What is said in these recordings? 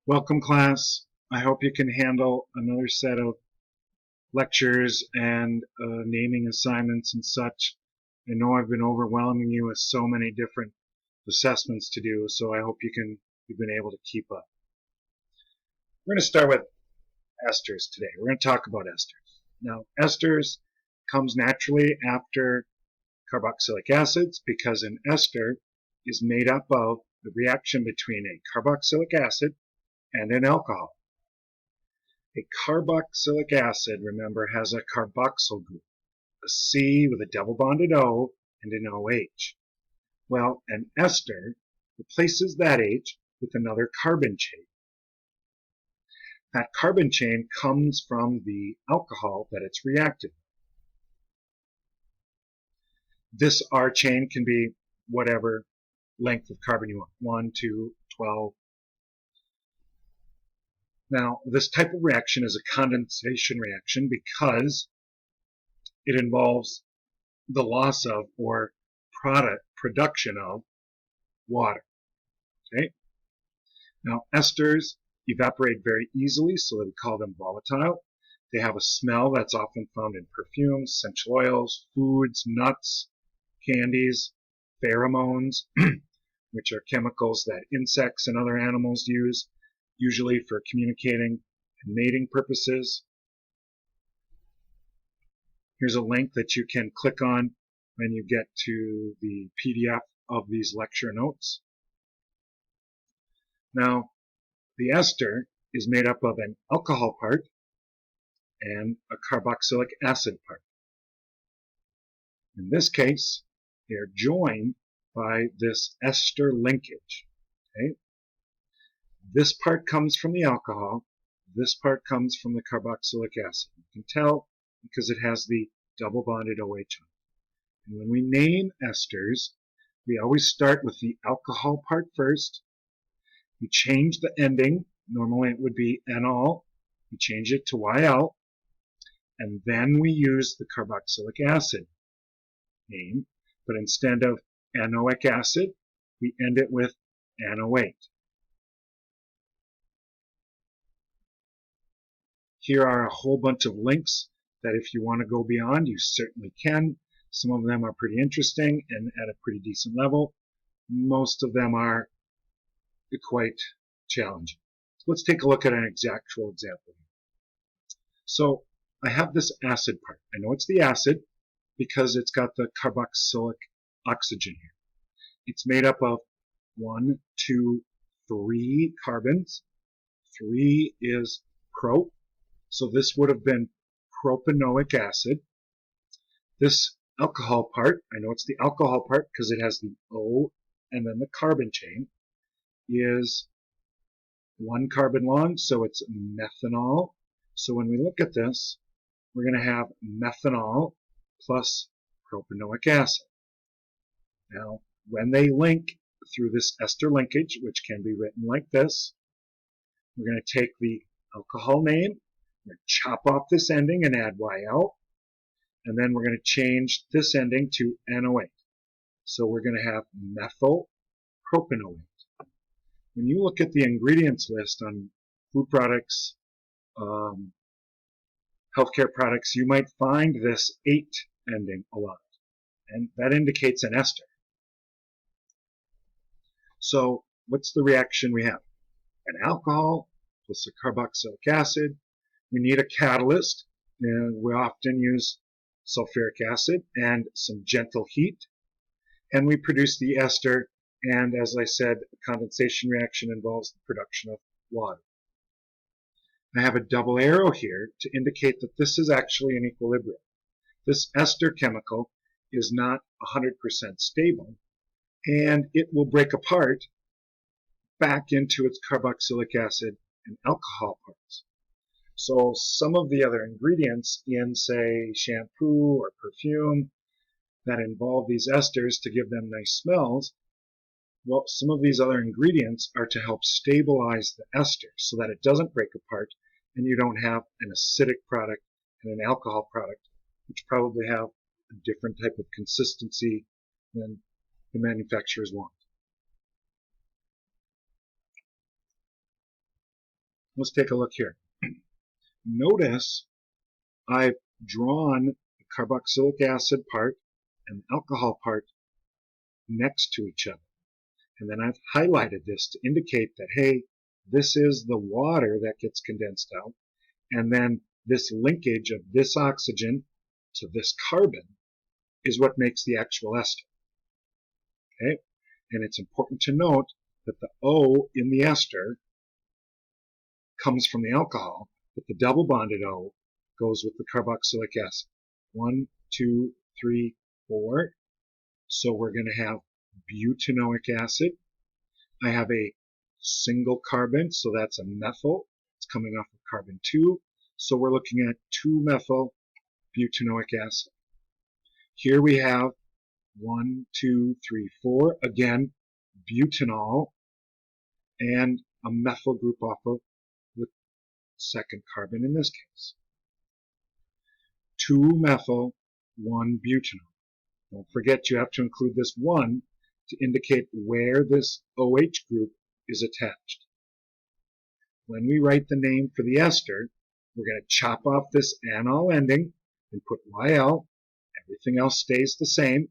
Welcome, class. I hope you can handle another set of lectures and naming assignments and such. I know I've been overwhelming you with so many different assessments to do, so I hope you've been able to keep up. We're going to start with esters today. We're going to talk about esters. Now, esters comes naturally after carboxylic acids because an ester is made up of the reaction between a carboxylic acid and an alcohol. A carboxylic acid, remember, has a carboxyl group, a C with a double bonded O and an OH. Well, an ester replaces that H with another carbon chain. That carbon chain comes from the alcohol that it's reacted with. This R chain can be whatever length of carbon you want, 1, 2, 12. Now, this type of reaction is a condensation reaction because it involves the loss of or production of water. Okay? Now, esters evaporate very easily, so we call them volatile. They have a smell that's often found in perfumes, essential oils, foods, nuts, candies, pheromones, which are chemicals that insects and other animals use, usually for communicating and mating purposes. Here's a link that you can click on when you get to the PDF of these lecture notes. Now, the ester is made up of an alcohol part and a carboxylic acid part. In this case, they are joined by this ester linkage. Okay? This part comes from the alcohol. This part comes from the carboxylic acid. You can tell because it has the double bonded OH on it. And when we name esters, we always start with the alcohol part first. We change the ending. Normally it would be enol. We change it to YL. And then we use the carboxylic acid name. But instead of anoic acid, we end it with anoate. Here are a whole bunch of links that if you want to go beyond, you certainly can. Some of them are pretty interesting and at a pretty decent level. Most of them are quite challenging. So let's take a look at an actual example. So I have this acid part. I know it's the acid because it's got the carboxylic oxygen here. It's made up of 1, 2, 3 carbons. 3 is prop. So this would have been propanoic acid. This alcohol part, I know it's the alcohol part because it has the O and then the carbon chain, is 1 carbon long, so it's methanol. So when we look at this, we're going to have methanol plus propanoic acid. Now, when they link through this ester linkage, which can be written like this, we're going to take the alcohol name, we're going to chop off this ending and add YL, and then we're going to change this ending to anoate. So we're going to have methyl propanoate. When you look at the ingredients list on food products, healthcare products, you might find this 8 ending a lot, and that indicates an ester. So what's the reaction we have? An alcohol plus a carboxylic acid. We need a catalyst, and we often use sulfuric acid and some gentle heat, and we produce the ester. And as I said, a condensation reaction involves the production of water. I have a double arrow here to indicate that this is actually an equilibrium. This ester chemical is not 100% stable, and it will break apart back into its carboxylic acid and alcohol parts. So some of the other ingredients in, say, shampoo or perfume that involve these esters to give them nice smells, well, some of these other ingredients are to help stabilize the ester so that it doesn't break apart and you don't have an acidic product and an alcohol product, which probably have a different type of consistency than the manufacturers want. Let's take a look here. Notice I've drawn the carboxylic acid part and the alcohol part next to each other. And then I've highlighted this to indicate that, hey, this is the water that gets condensed out. And then this linkage of this oxygen to this carbon is what makes the actual ester. Okay? And it's important to note that the O in the ester comes from the alcohol, but the double bonded O goes with the carboxylic acid. 1, 2, 3, 4. So we're going to have butanoic acid. I have a single carbon, so that's a methyl. It's coming off of carbon 2. So we're looking at 2-methyl butanoic acid. Here we have 1, 2, 3, 4. Again, butanol and a methyl group off of the second carbon in this case. 2-methyl, 1-butanol. Don't forget you have to include this 1 to indicate where this OH group is attached. When we write the name for the ester, we're going to chop off this anol ending and put YL. Everything else stays the same.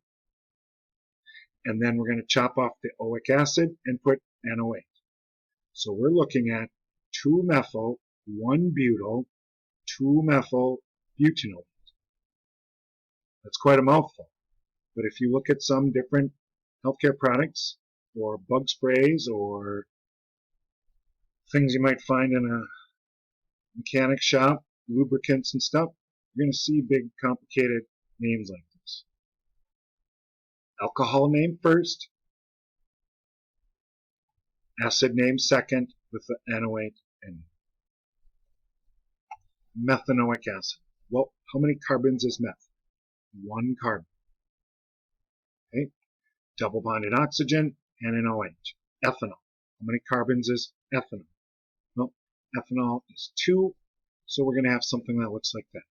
And then we're going to chop off the oic acid and put NO8. So we're looking at 2-methyl, 1-butyl, 2-methyl butanol. That's quite a mouthful. But if you look at some different healthcare products or bug sprays or things you might find in a mechanic shop, lubricants and stuff, you're going to see big complicated names like this. Alcohol name first, acid name second with the NO8 and methanoic acid. Well, how many carbons is meth? 1 carbon. Okay, double bonded oxygen and an OH. Ethanol. How many carbons is ethanol? Well, ethanol is 2, so we're going to have something that looks like that.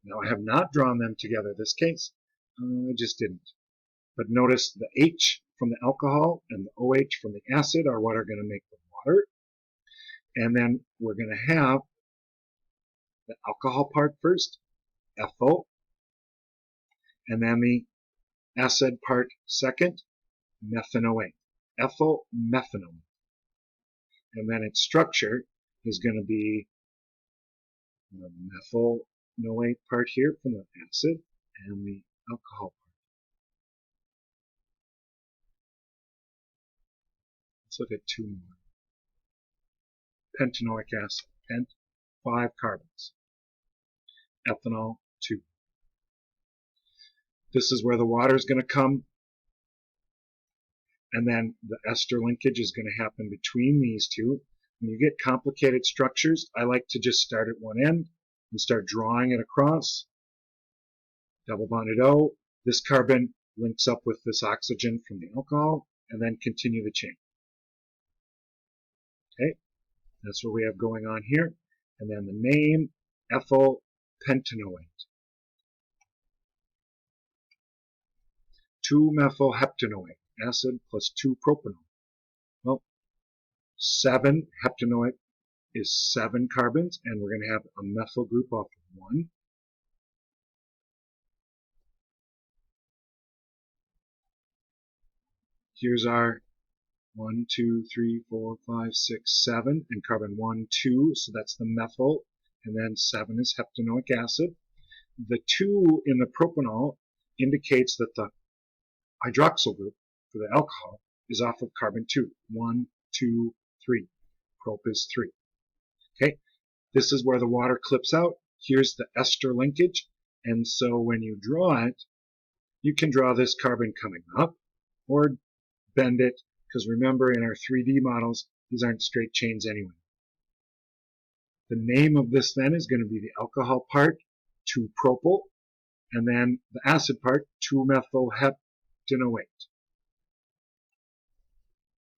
Now I have not drawn them together this case. I just didn't. But notice the H from the alcohol and the OH from the acid are what are going to make the water. And then we're going to have the alcohol part first, ethyl, and then the acid part second, methanoate. Ethyl methanoate. And then its structure is going to be the methanoate part here from the acid and the alcohol part. Let's look at 2 more. Pentanoic acid. Pent, 5 carbons. Ethanol, 2. This is where the water is going to come, and then the ester linkage is going to happen between these two. When you get complicated structures, I like to just start at one end and start drawing it across. Double bonded O. This carbon links up with this oxygen from the alcohol, and then continue the chain. Okay, that's what we have going on here. And then the name, ethyl pentanoate. 2-methyl heptanoate, acid plus 2-propanol. Well, 7 heptanoate is 7 carbons, and we're going to have a methyl group off of 1. Here's our 1, 2, 3, 4, 5, 6, 7, and carbon 1, 2, so that's the methyl, and then 7 is heptanoic acid. The 2 in the propanol indicates that the hydroxyl group for the alcohol is off of carbon 2. 1, 2, 3. Prop is 3. Okay, this is where the water clips out. Here's the ester linkage, and so when you draw it, you can draw this carbon coming up or bend it, because remember in our 3D models, these aren't straight chains anyway. The name of this then is going to be the alcohol part, 2-propyl, and then the acid part, 2-methyl heptanoate.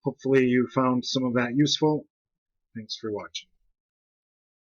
Hopefully you found some of that useful. Thanks for watching.